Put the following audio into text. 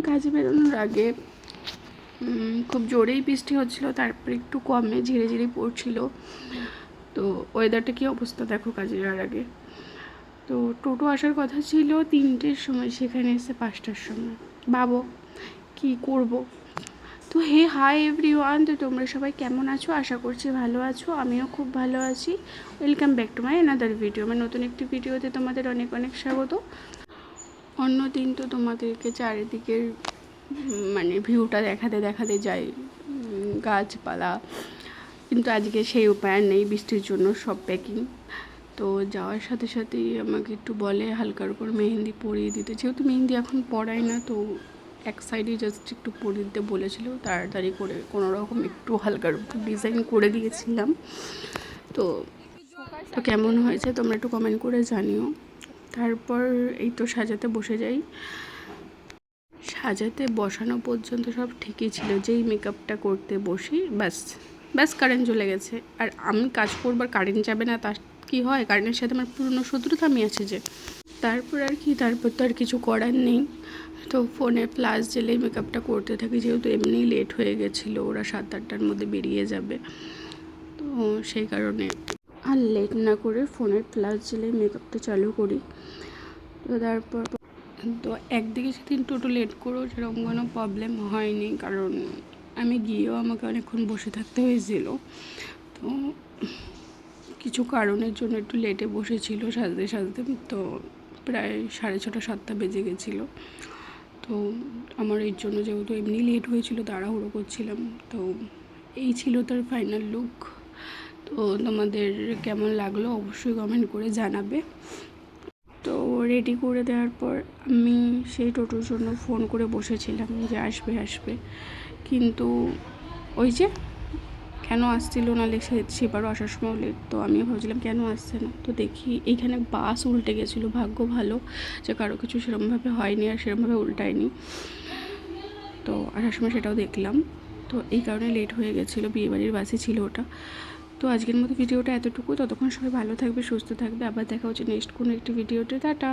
কাজে বেরোনোর আগে খুব জোরেই বৃষ্টি হচ্ছিলো, তারপরে একটু কমে ঝিরে ঝিরে পড়ছিল। তো ওয়েদারটা কী অবস্থা দেখো কাজে যাওয়ার আগে। তো টোটো আসার কথা ছিল 3টের সময়, সেখানে এসে 5টার সময়। ভাবো কি করব। তো হাই এভরিওয়ান, তো তোমরা সবাই কেমন আছো? আশা করছি ভালো আছো, আমিও খুব ভালো আছি। Welcome back to my another video. আমার নতুন একটি ভিডিওতে তোমাদের অনেক অনেক স্বাগত। অন্য দিন তো তোমাদেরকে চারিদিকের মানে ভিউটা দেখাতে দেখাতে যাই, গাছপালা, কিন্তু আজকে সেই উপায় নেই, বৃষ্টির জন্য সব প্যাকিং। তো যাওয়ার সাথে সাথেই আমাকে একটু বলে হালকার উপর মেহেন্দি পরিয়ে দিতে, যেহেতু মেহেন্দি এখন পড়াই না, তো এক সাইডে জাস্ট একটু পরিয়ে দিতে বলেছিল। তাড়াতাড়ি করে কোনো রকম একটু হালকার উপর ডিজাইন করে দিয়েছিলাম। তো তো কেমন হয়েছে তোমরা একটু কমেন্ট করে জানিও। তারপর এই তো সাজাতে বসে যাই। সাজাতে বসানো পর্যন্ত সব ঠিকই ছিল, যেই মেকআপটা করতে বসি ব্যাস কারেন্ট চলে গেছে। আর আমি কাজ করবার কারেন্ট যাবে না তা কি হয়? কারেন্টের সাথে আমার পুরনো শত্রুতা আমি আছে যে। তারপর তো আর কিছু করার নেই। তো ফোনে প্লাস জেলেই মেকআপটা করতে থাকি, যেহেতু এমনি লেট হয়ে গেছিলো, ওরা 7-8টার মধ্যে বেরিয়ে যাবে। তো সেই কারণে আর লেট না করে ফোনের প্লাস জেলেই মেকআপটা চালু করি। তো তারপর তো একদিকে সেদিন টোটো লেট করেও সেরকম কোনো প্রবলেম হয়নি, কারণ আমি গিয়েও আমাকে অনেকক্ষণ বসে থাকতে হয়েছিল। তো কিছু কারণের জন্য একটু লেটে বসেছিল সাজতে সাজতে, তো প্রায় 6:30-7টা বেজে গেছিলো। তো আমার এর জন্য যেহেতু এমনি লেট হয়েছিল, তাড়াহুড়ো করছিলাম। তো এই ছিল তার ফাইনাল লুক। তো তোমাদের কেমন লাগলো অবশ্যই কমেন্ট করে জানাবে। তো রেডি করে দেওয়ার পর আমি সেই টোটোর জন্য ফোন করে বসেছিলাম যে আসবে, কিন্তু ওই যে কেন আসছিল না, সেবারও আসার সময় লেট। তো আমিও ভাবছিলাম কেন আসছে না। তো দেখি এইখানে বাস উল্টে গেছিলো, ভাগ্য ভালো যে কারো কিছু সেরকমভাবে হয়নি আর সেরকমভাবে উল্টায়নি। তো আসার সময় সেটাও দেখলাম। তো এই কারণে লেট হয়ে গেছিলো, বিয়েবাড়ির বাসই ছিল ওটা। তো আজকের মতো ভিডিওটা এতটুকু। ততক্ষণ সবাই ভালো থাকবে, সুস্থ থাকবে। আবার দেখা হচ্ছে নেক্সট কোনো একটি ভিডিওতে। টাটা।